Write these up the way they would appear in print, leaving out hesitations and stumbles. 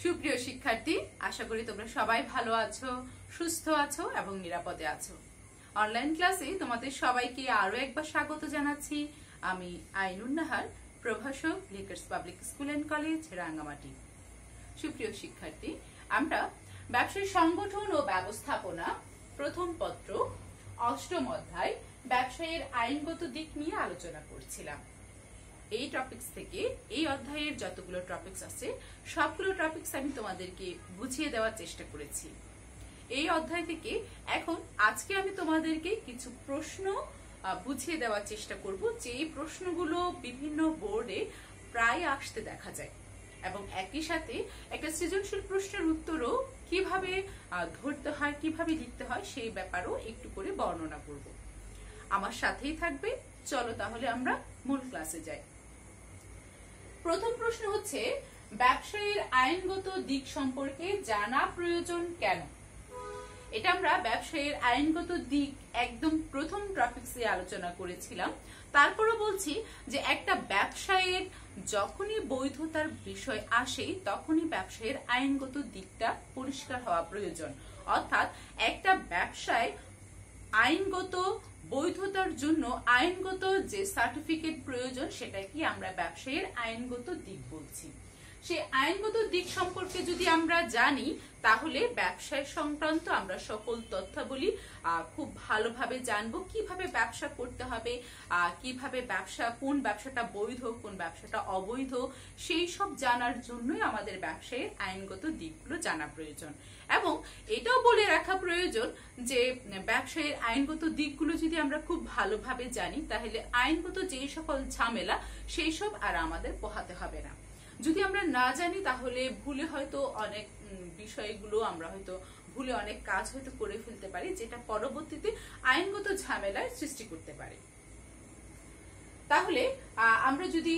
সুপ্রিয় শিক্ষার্থী, আশা করি তোমরা সবাই ভালো আছো, সুস্থ আছো এবং নিরাপদে আছো। অনলাইন ক্লাসে তোমাদের সবাইকে আরো একবার স্বাগত জানাচ্ছি। আমি আইনুন নাহার, প্রভাষক, Lakers public school and college, Rangamati. সুপ্রিয় শিক্ষার্থী, আমরা ব্যবসায়ী সংগঠন ও ব্যবস্থাপনা প্রথম পত্র অষ্টম অধ্যায় ব্যবসায়ের আইনগত দিক নিয়ে আলোচনা করছিলাম। এই টপিকস থেকে এই অধ্যায়ের যতগুলো টপিকস আছে সবগুলো টপিকস আমি তোমাদেরকে বুঝিয়ে দেওয়ার চেষ্টা করেছি। এই অধ্যায় থেকে এখন আজকে আমি তোমাদেরকে কিছু প্রশ্ন বুঝিয়ে দেওয়ার চেষ্টা করব, যে এই প্রশ্নগুলো বিভিন্ন বোর্ডে প্রায় আসতে দেখা যায় এবং একই সাথে একটা সৃজনশীল প্রশ্নের উত্তরও কিভাবে ধরতে হয়, কিভাবে লিখতে হয় সেই ব্যাপারও একটু করে বর্ণনা করব। আমার সাথেই থাকবে। চলো তাহলে আমরা মূল ক্লাসে যাই। প্রথম প্রশ্ন হচ্ছে, ব্যবসায়ের আইনগত দিক সম্পর্কে জানা প্রয়োজন কেন? এটা আমরা ব্যবসায়ের আইনগত দিক একদম প্রথম টপিকসে আলোচনা করেছিলাম। তারপরও বলছি যে একটা ব্যবসায়ের যখনই বৈধতার বিষয় আসে তখনই ব্যবসায়ের আইনগত দিকটা পরিষ্কার হওয়া প্রয়োজন। অর্থাৎ একটা ব্যবসায় আইনগত বৈধতার জন্য আইনগত যে সার্টিফিকেট প্রয়োজন সেটাকে আমরা ব্যবসায়ের আইনগত দিক বলছি। সেই আইনগত দিক সম্পর্কে যদি আমরা জানি তাহলে ব্যবসায় সংক্রান্ত আমরা সকল তথ্যাবলী খুব ভালোভাবে জানবো। কিভাবে ব্যবসা করতে হবে, কিভাবে কোন ব্যবসাটা বৈধ, কোন ব্যবসাটা অবৈধ, সেই সব জানার জন্যই আমাদের ব্যবসায়ের আইনগত দিকগুলো জানা প্রয়োজন। এবং এটাও বলে রাখা প্রয়োজন যে ব্যবসায়ের আইনগত দিকগুলো যদি আমরা খুব ভালোভাবে জানি তাহলে আইনগত যে সকল ঝামেলা সেই সব আর আমাদের পোহাতে হবে না। যদি আমরা না জানি তাহলে ভুলে হয়তো অনেক বিষয়গুলো আমরা হয়তো ভুলে অনেক কাজ হয়তো করে ফেলতে পারি, যেটা পরবর্তীতে আইনগত ঝামেলার সৃষ্টি করতে পারে। তাহলে আমরা যদি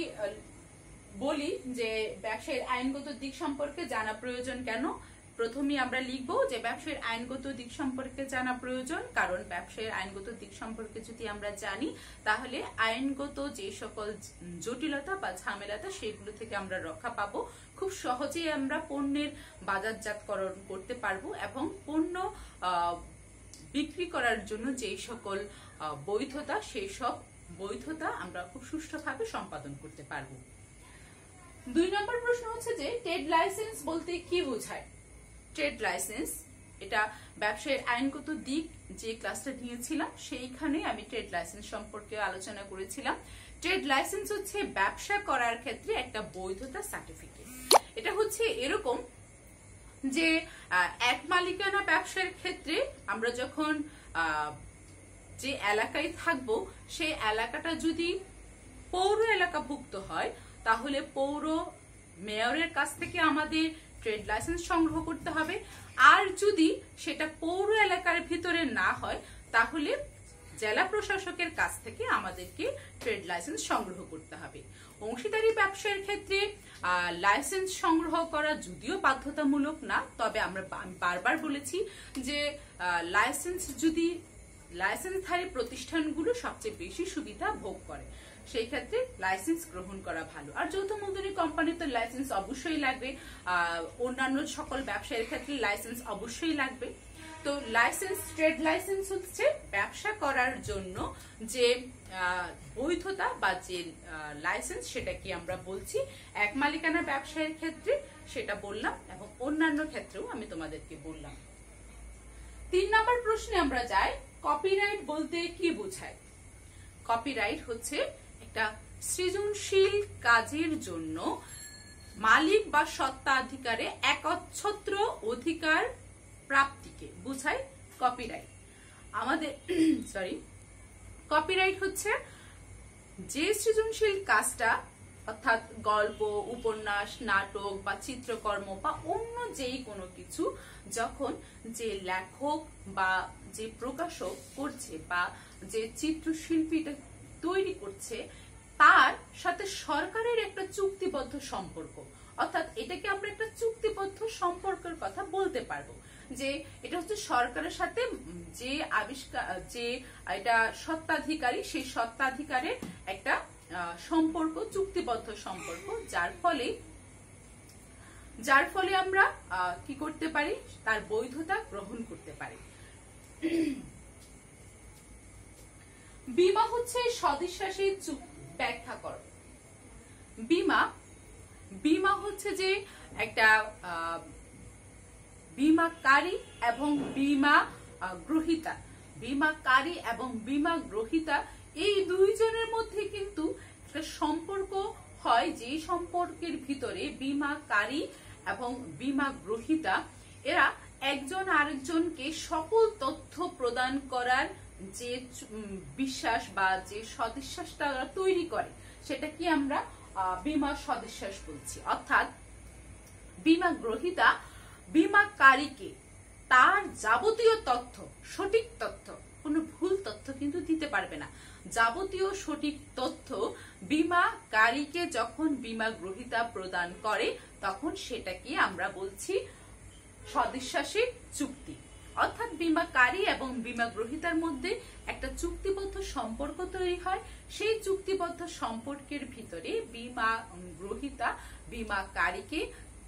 বলি যে ব্যবসায়ের আইনগত দিক সম্পর্কে জানা প্রয়োজন কেন, প্রথমেই আমরা লিখব যে ব্যবসায়ের আইনগত দিক সম্পর্কে জানা প্রয়োজন কারণ ব্যবসায়ের আইনগত দিক সম্পর্কে যদি আমরা জানি তাহলে আইনগত যে সকল জটিলতা বা ঝামেলাতা সেগুলো থেকে আমরা রক্ষা পাবো। খুব সহজেই আমরা পণ্যের বাজারজাতকরণ করতে পারবো এবং পণ্য বিক্রি করার জন্য যে সকল বৈধতা সেই সব বৈধতা আমরা খুব সুষ্ঠুভাবে সম্পাদন করতে পারবো। 2 নম্বর প্রশ্ন হচ্ছে যে ট্রেড লাইসেন্স বলতে কি বোঝায়? ট্রেড লাইসেন্স এটা ব্যবসায়ের আইনগত দিক যে ক্লাসটা নিয়েছিলাম সেইখানে আমি ট্রেড লাইসেন্স সম্পর্কে আলোচনা করেছিলাম। ট্রেড লাইসেন্স হচ্ছে ব্যবসা করার ক্ষেত্রে একটা বৈধতা সার্টিফিকেট। এটা হচ্ছে এরকম যে এক মালিকানা ব্যবসার ক্ষেত্রে আমরা যখন যে এলাকায় থাকবো সেই এলাকাটা যদি পৌর এলাকাভুক্ত হয় তাহলে পৌর মেয়রের কাছ থেকে আমাদের ট্রেড লাইসেন্স সংগ্রহ করতে হবে। আর যদি সেটা পৌর এলাকার ভিতরে না হয় তাহলে জেলা প্রশাসকের কাছ থেকে আমাদেরকে ট্রেড লাইসেন্স সংগ্রহ করতে হবে। অংশীদারি ব্যবসার ক্ষেত্রে লাইসেন্স সংগ্রহ করা যদিও বাধ্যতামূলক না, তবে আমরা বারবার বলেছি যে লাইসেন্সধারী প্রতিষ্ঠানগুলো সবচেয়ে বেশি সুবিধা ভোগ করে, সেই ক্ষেত্রে লাইসেন্স গ্রহণ করা ভালো। আর যৌথ মূলধনী কোম্পানিতে লাইসেন্স অবশ্যই লাগবে, অন্যান্য সকল ব্যবসায়ের ক্ষেত্রে লাইসেন্স অবশ্যই লাগবে। তো ট্রেড লাইসেন্স হচ্ছে ব্যবসা করার জন্য যে বৈধতা বা যে লাইসেন্স সেটাকে আমরা বলছি। এক মালিকানা ব্যবসায়ের ক্ষেত্রে সেটা বললাম এবং অন্যান্য ক্ষেত্রেও আমি তোমাদেরকে বললাম। 3 নম্বর প্রশ্নে আমরা যাই, কপিরাইট বলতে কি বোঝায়? কপিরাইট হচ্ছে একটা সৃজনশীল কাজের জন্য মালিক বা স্বত্বাধিকারে একচ্ছত্র অধিকার প্রাপ্তিকে বোঝায় কপিরাইট। কপিরাইট হচ্ছে যে সৃজনশীল কাজটা অর্থাৎ গল্প, উপন্যাস, নাটক বা চিত্রকর্ম বা অন্য যেই কোনো কিছু যখন যে লেখক বা যে প্রকাশক করছে বা যে চিত্রশিল্পীটা তৈরি করছে তার সাথে সরকারের একটা চুক্তিবদ্ধ সম্পর্ক, অর্থাৎ এটাকে আমরা একটা চুক্তিবদ্ধ সম্পর্কের কথা বলতে পারবো। যে এটা হচ্ছে সরকারের সাথে যে এটা স্বত্বাধিকারী সেই স্বত্বাধিকারের একটা সম্পর্ক, চুক্তিবদ্ধ সম্পর্ক, যার ফলে যার ফলে আমরা কি করতে পারি, তার বৈধতা গ্রহণ করতে পারি। বীমা হচ্ছে সদিচ্ছাসী ব্যাখ্যা করো। বীমা হচ্ছে যে একটা বীমাকারী এবং বীমা গ্রহীতা, বীমাকারী এবং বীমা গ্রহীতা এই দুইজনের মধ্যে কিন্তু একটা সম্পর্ক হয়, যে সম্পর্কের ভিতরে বীমাকারী এবং বীমা গ্রহীতা এরা একজন আরেকজনকে সকল তথ্য প্রদান করার যে বিশ্বাস বা যে সদিচ্ছাসটা তৈরি করে, সেটা কি আমরা বীমা সদিচ্ছাস বলছি। অর্থাৎ বীমা গ্রহীতা বীমাকারীকে তার যাবতীয় তথ্য, সঠিক তথ্য, কোনো ভুল তথ্য কিন্তু দিতে পারবে না, যাবতীয় সঠিক তথ্য বীমাকারীকে যখন বীমা গ্রহীতা প্রদান করে তখন সেটাকে আমরা বলছি সদিচ্ছাসী চুক্তি। অর্থাৎ বীমাকারী এবং বীমা গ্রহীতার মধ্যে একটা চুক্তিবদ্ধ সম্পর্ক তৈরি হয়। সেই চুক্তিবদ্ধ সম্পর্কের ভিতরে বীমা গ্রহীতা বীমাকারীকে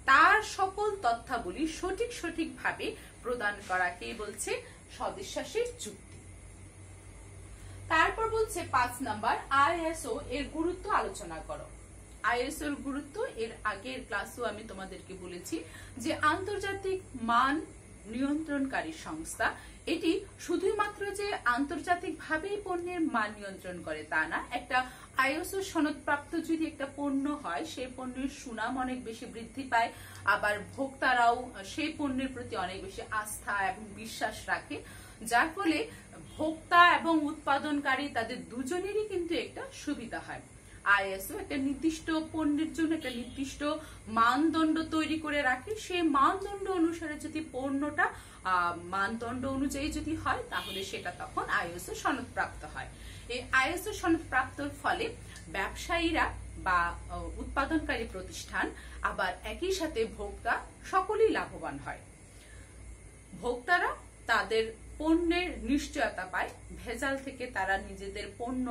তার সকল তথ্যাবলী সঠিকভাবে প্রদান করাকে বলছে সদিচ্ছাসী চুক্তি। তারপর বলছে 5 নাম্বার, আইএসও এর গুরুত্ব আলোচনা করো। আইএসও এর গুরুত্ব এর আগের ক্লাসেও আমি তোমাদেরকে বলেছি যে আন্তর্জাতিক মান নিয়ন্ত্রণকারী সংস্থা, এটি শুধুমাত্র যে আন্তর্জাতিকভাবে পণ্যের মান নিয়ন্ত্রণ করে তা না, একটা আইএসও সনদপ্রাপ্ত যদি একটা পণ্য হয় সেই পণ্যের সুনাম অনেক বেশি বৃদ্ধি পায়, আবার ভোক্তারাও সেই পণ্যের প্রতি অনেক বেশি আস্থা এবং বিশ্বাস রাখে, যার ফলে ভোক্তা এবং উৎপাদনকারী তাদের দুজনেরই কিন্তু একটা সুবিধা হয়। আইএসও একটা নির্দিষ্ট পণ্যের জন্য একটা নির্দিষ্ট মানদণ্ড তৈরি করে রাখে, সেই মানদণ্ড অনুসারে যদি পণ্যটা মানদণ্ড অনুযায়ী যদি হয় তাহলে সেটা তখন আইএসও সনদপ্রাপ্ত হয়। এই আইএসও সনদপ্রাপ্তর ফলে ব্যবসায়ীরা বা উৎপাদনকারী প্রতিষ্ঠান আবার একই সাথে ভোক্তা সকলেই লাভবান হয়। ভোক্তারা তাদের পণ্যের নিশ্চয়তা পায়, ভেজাল থেকে তারা নিজেদের পণ্য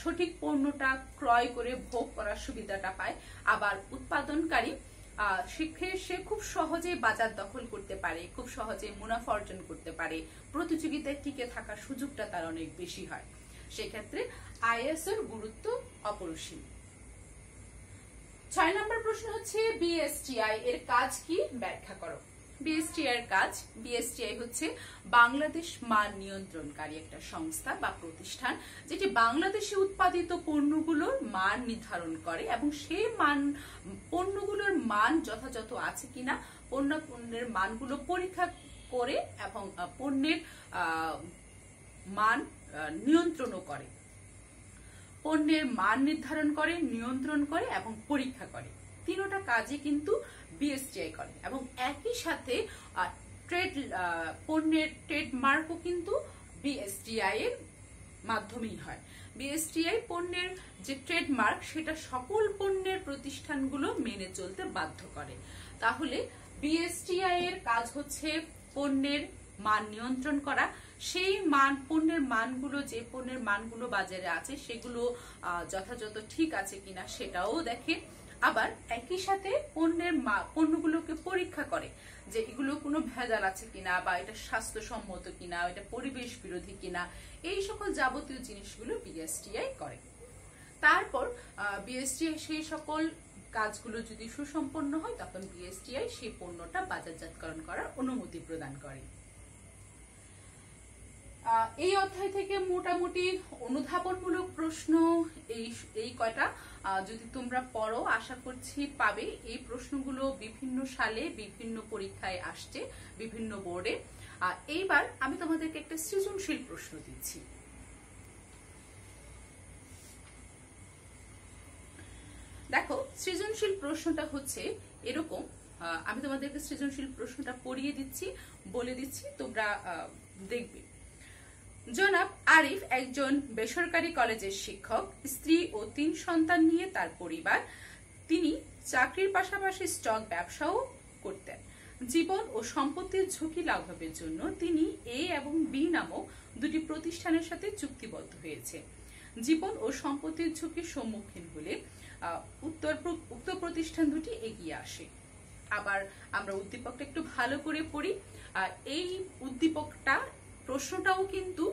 সঠিক পণ্যটা ক্রয় করে ভোগ করার সুবিধাটা পায়, আবার উৎপাদনকারী সে খুব সহজে বাজার দখল করতে পারে, খুব সহজে মুনাফা অর্জন করতে পারে, প্রতিযোগিতায় টিকে থাকার সুযোগটা তার অনেক বেশি হয়। সেক্ষেত্রে আইএসওর গুরুত্ব অপরিসীম। 6 নম্বর প্রশ্ন হচ্ছে বিএসটিআই এর কাজ কি, ব্যাখ্যা করো। বিএসটিআই এর কাজ, বিএসটিআই হচ্ছে বাংলাদেশ মান নিয়ন্ত্রণকারী একটা সংস্থা বা প্রতিষ্ঠান, যেটি বাংলাদেশে উৎপাদিত পণ্যগুলোর মান নির্ধারণ করে এবং সেই পণ্যগুলোর মান যথাযথ আছে কিনা পণ্যের মানগুলো পরীক্ষা করে এবং পণ্যের মান নিয়ন্ত্রণও করে, পণ্যের মান নির্ধারণ করে, নিয়ন্ত্রণ করে এবং পরীক্ষা করে। তিনটা কাজে কিন্তু বিএসটিআই করে এবং একই সাথে পণ্যের ট্রেডমার্কও কিন্তু বিএসটিআই এর মাধ্যমেই হয়। বিএসটিআই পণ্যের যে ট্রেডমার্ক সেটা সকল পণ্যের প্রতিষ্ঠানগুলো মেনে চলতে বাধ্য করে। তাহলে বিএসটিআই এর কাজ হচ্ছে পণ্যের মান নিয়ন্ত্রণ করা, সেই পণ্যের মানগুলো, যে পণ্যের মানগুলো বাজারে আছে সেগুলো যথাযথ ঠিক আছে কিনা সেটাও দেখে, আবার একই সাথে পণ্যগুলোকে পরীক্ষা করে যে এগুলো কোনো ভেজাল আছে কিনা বা এটা স্বাস্থ্যসম্মত কিনা, এটা পরিবেশ বিরোধী কিনা, এই সকল যাবতীয় জিনিসগুলো বিএসটিআই করে। তারপর বিএসটিআই সেই সকল কাজগুলো যদি সুসম্পন্ন হয় তখন বিএসটিআই সেই পণ্যটা বাজারজাতকরণ করার অনুমতি প্রদান করে। এই অধ্যায় থেকে মোটামুটি অনুধাবনমূলক প্রশ্ন এই কয়টা যদি তোমরা পড়ো আশা করছি পাবে। এই প্রশ্নগুলো বিভিন্ন সালে বিভিন্ন পরীক্ষায় আসছে, বিভিন্ন বোর্ডে। এইবার আমি তোমাদেরকে একটা সৃজনশীল প্রশ্ন দিচ্ছি। দেখো, সৃজনশীল প্রশ্নটা হচ্ছে এরকম, আমি তোমাদেরকে সৃজনশীল প্রশ্নটা পড়িয়ে দিচ্ছি, বলে দিচ্ছি, তোমরা দেখবে। জনাব আরিফ একজন বেসরকারি কলেজের শিক্ষক, স্ত্রী ও 3 সন্তান নিয়ে তার পরিবার। তিনি চাকরির পাশাপাশি স্টক ব্যবসাও করতেন। জীবন ও সম্পত্তির ঝুঁকি লাঘবের জন্য তিনি এ এবং বি নামক দুটি প্রতিষ্ঠানের সাথে চুক্তিবদ্ধ হয়েছে। জীবন ও সম্পত্তির ঝুঁকির সম্মুখীন হলে উক্ত প্রতিষ্ঠান দুটি এগিয়ে আসে। আবার আমরা উদ্দীপকটা একটু ভালো করে পড়ি। এই উদ্দীপকটা প্রশ্নটাও কিন্তু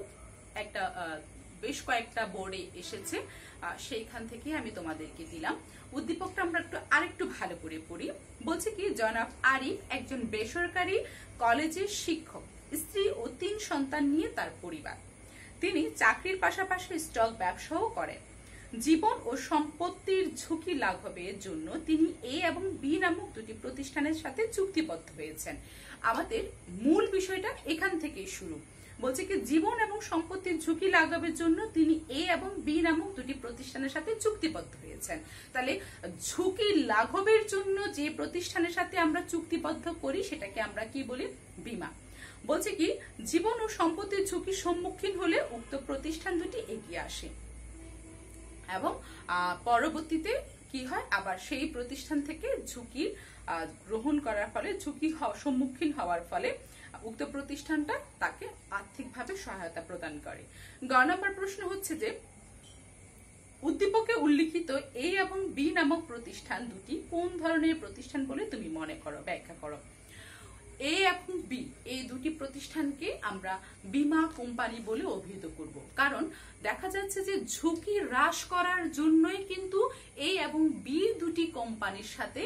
একটা বেশ কয়েকটা বোর্ডে এসেছে, সেইখান থেকে আমি তোমাদেরকে দিলাম। উদ্দীপকটা আমরা আরেকটু ভালো করে পড়ি। বলছে কি, জনাব আরিফ একজন বেসরকারি কলেজের শিক্ষক, স্ত্রী ও 3 সন্তান নিয়ে তার পরিবার। তিনি চাকরির পাশাপাশি স্টক ব্যবসাও করেন। জীবন ও সম্পত্তির ঝুঁকি লাঘবের জন্য তিনি এ এবং বি নামক দুটি প্রতিষ্ঠানের সাথে চুক্তিবদ্ধ হয়েছেন। আমাদের মূল বিষয়টা এখান থেকেই শুরু। বলছে কি, জীবন এবং সম্পত্তির ঝুঁকি লাঘবের জন্য তিনি এ এবং বি নামক দুটি প্রতিষ্ঠানের সাথে চুক্তিবদ্ধ হয়েছেন। তাহলে ঝুঁকি লাঘবের জন্য যে প্রতিষ্ঠানের সাথে আমরা চুক্তিবদ্ধ করি সেটাকে আমরা কি বলি? বীমা। বলছে কি, জীবন ও সম্পত্তির ঝুঁকির সম্মুখীন হলে উক্ত প্রতিষ্ঠান দুটি এগিয়ে আসে এবং পরবর্তীতে কি হয়, আবার সেই প্রতিষ্ঠান থেকে ঝুঁকি গ্রহণ করার ফলে, ঝুঁকি সম্মুখীন হওয়ার ফলে উক্ত প্রতিষ্ঠানটা তাকে আর্থিকভাবে সহায়তা প্রদান করে। গ নম্বর প্রশ্ন হচ্ছে যে, উদ্দীপকে উল্লিখিত এ এবং বি নামক প্রতিষ্ঠান দুটি কোন ধরনের প্রতিষ্ঠান বলে তুমি মনে করো? ব্যাখ্যা করো। এ এবং বি এই দুটি প্রতিষ্ঠানকে আমরা বীমা কোম্পানি বলে অভিহিত করব, কারণ দেখা যাচ্ছে যে ঝুঁকি হ্রাস করার জন্যই কিন্তু এ এবং বি দুটি কোম্পানির সাথে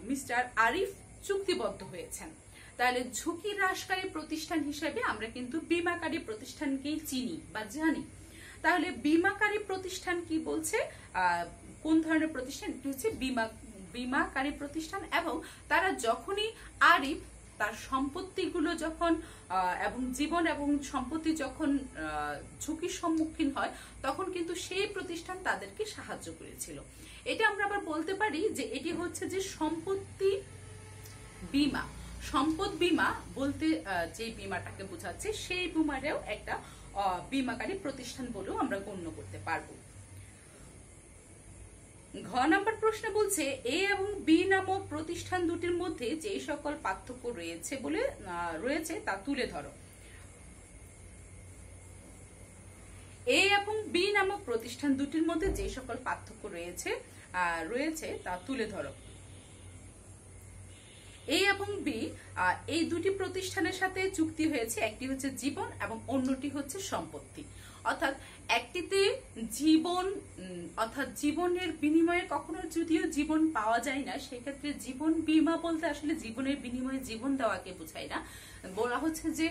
মিস্টার আরিফ চুক্তিবদ্ধ হয়েছেন। তাহলে ঝুঁকি হ্রাসকারী প্রতিষ্ঠান হিসেবে আমরা কিন্তু বীমাকারী প্রতিষ্ঠানকেই চিনি বা জানি। তাহলে বীমাকারী প্রতিষ্ঠান কি বলছে, কোন ধরনের প্রতিষ্ঠান? এটি হচ্ছে বীমাকারী প্রতিষ্ঠান। এবং তারা যখনই আরিফ তার সম্পত্তিগুলো যখন এবং জীবন এবং সম্পত্তি যখন ঝুঁকির সম্মুখীন হয়, তখন কিন্তু সেই প্রতিষ্ঠান তাদেরকে সাহায্য করেছিল। এটা আমরা আবার বলতে পারি যে এটি হচ্ছে যে সম্পত্তি বীমা। সম্পদ বীমা বলতে যে বীমাটাকে বোঝাচ্ছে, সেই বীমাটাও একটা বীমাকারী প্রতিষ্ঠান বলেও আমরা গণ্য করতে পারবো। ঘ নম্বর প্রশ্ন বলছে, এ এবং বি নামক প্রতিষ্ঠান দুটির মধ্যে যে সকল পার্থক্য রয়েছে তা তুলে ধরো। এ এবং বি নামক প্রতিষ্ঠান দুটির মধ্যে যে সকল পার্থক্য রয়েছে তা তুলে ধরো। এ এবং বি এই দুটি প্রতিষ্ঠানের সাথে চুক্তি হয়েছে, একটি হচ্ছে জীবন এবং অন্যটি হচ্ছে সম্পত্তি। অর্থাৎ একটিতে জীবন, অর্থাৎ জীবনের বিনিময়ে কখনো যদিও জীবন পাওয়া যায় না, সেক্ষেত্রে জীবন বীমা বলতে আসলে জীবনের বিনিময়ে জীবন দেওয়াকে বোঝায় না। বলা হচ্ছে যে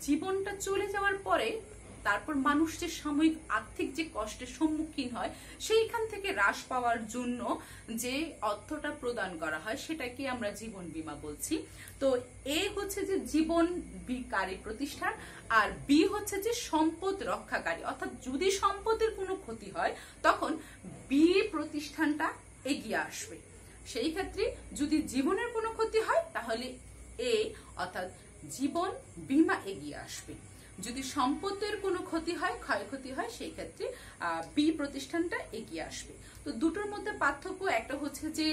জীবনটা চলে যাওয়ার পরে তারপর মানুষ যে সাময়িক আর্থিক যে কষ্টের সম্মুখীন হয়, সেইখান থেকে হ্রাস পাওয়ার জন্য যে অর্থটা প্রদান করা হয় সেটাকে আমরা জীবন বীমা বলছি। তো এ হচ্ছে যে জীবন বিকারী প্রতিষ্ঠান, আর বি হচ্ছে যে সম্পদ রক্ষাকারী। অর্থাৎ যদি সম্পদের কোনো ক্ষতি হয় তখন বি প্রতিষ্ঠানটা এগিয়ে আসবে। সেই ক্ষেত্রে যদি জীবনের কোনো ক্ষতি হয় তাহলে এ অর্থাৎ জীবন বীমা এগিয়ে আসবে। যদি সম্পদের কোনো ক্ষতি হয়, ক্ষয়ক্ষতি হয়, সেই ক্ষেত্রে বি প্রতিষ্ঠানটা এগিয়ে আসবে। তো দুটোর মধ্যে পার্থক্য, একটা হচ্ছে যে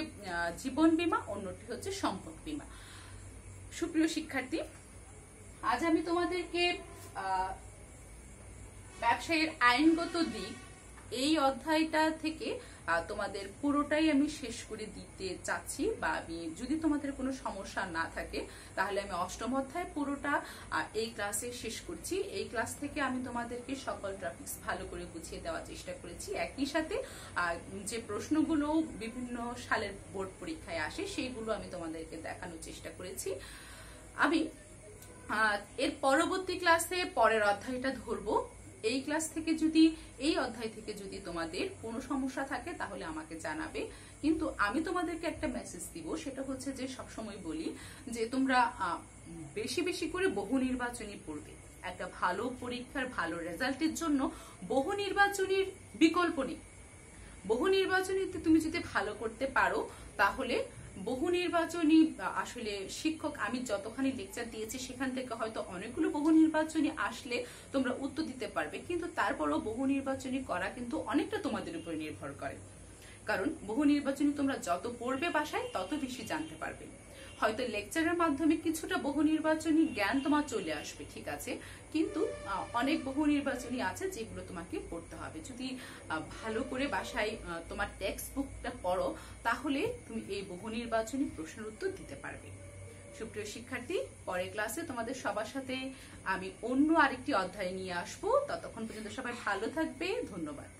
জীবন বীমা, অন্যটি হচ্ছে সম্পদ বীমা। সুপ্রিয় শিক্ষার্থী, আজ আমি তোমাদেরকে ব্যবসায়ের আইনগত দিক এই অধ্যায়টা থেকে তোমাদের পুরোটাই আমি শেষ করে দিতে চাচ্ছি, বা আমি যদি তোমাদের কোনো সমস্যা না থাকে তাহলে আমি অষ্টম অধ্যায় পুরোটা এই ক্লাসে শেষ করছি। এই ক্লাস থেকে আমি তোমাদেরকে সকল টপিকস ভালো করে বুঝিয়ে দেওয়ার চেষ্টা করেছি। একই সাথে যে প্রশ্নগুলো বিভিন্ন সালের বোর্ড পরীক্ষায় আসে সেইগুলো আমি তোমাদেরকে দেখানোর চেষ্টা করেছি। আমি এর পরবর্তী ক্লাসে পরের অধ্যায়টা ধরবো। এই ক্লাস থেকে যদি, এই অধ্যায় থেকে যদি তোমাদের কোনো সমস্যা থাকে তাহলে আমাকে জানাবে। কিন্তু আমি তোমাদেরকে একটা মেসেজ দিব, সেটা হচ্ছে যে সবসময় বলি যে তোমরা বেশি বেশি করে বহু নির্বাচনী পড়বে। একটা ভালো পরীক্ষার ভালো রেজাল্টের জন্য বহু নির্বাচনীর বিকল্প নেই। বহু নির্বাচনীতে তুমি যদি ভালো করতে পারো তাহলে বহু নির্বাচনী আসলে শিক্ষক, আমি যতখানি লেকচার দিয়েছি সেখান থেকে হয়তো অনেকগুলো বহু নির্বাচনী আসলে তোমরা উত্তর দিতে পারবে, কিন্তু তারপরও বহু নির্বাচনী করা কিন্তু অনেকটা তোমাদের উপরে নির্ভর করে। কারণ বহু নির্বাচনী তোমরা যত পড়বে বাসায় তত বেশি জানতে পারবে। হয়তো লেকচারের মাধ্যমে কিছুটা বহু নির্বাচনী জ্ঞান তোমার চলে আসবে, ঠিক আছে, কিন্তু অনেক বহু নির্বাচনী আছে যেগুলো তোমাকে পড়তে হবে। যদি ভালো করে বাসায় তোমার টেক্সট বুকটা পড়ো তাহলে তুমি এই বহু নির্বাচনী প্রশ্নের উত্তর দিতে পারবে। সুপ্রিয় শিক্ষার্থী, পরের ক্লাসে তোমাদের সবার সাথে আমি অন্য আরেকটি অধ্যায় নিয়ে আসবো। ততক্ষণ পর্যন্ত সবাই ভালো থাকবে। ধন্যবাদ।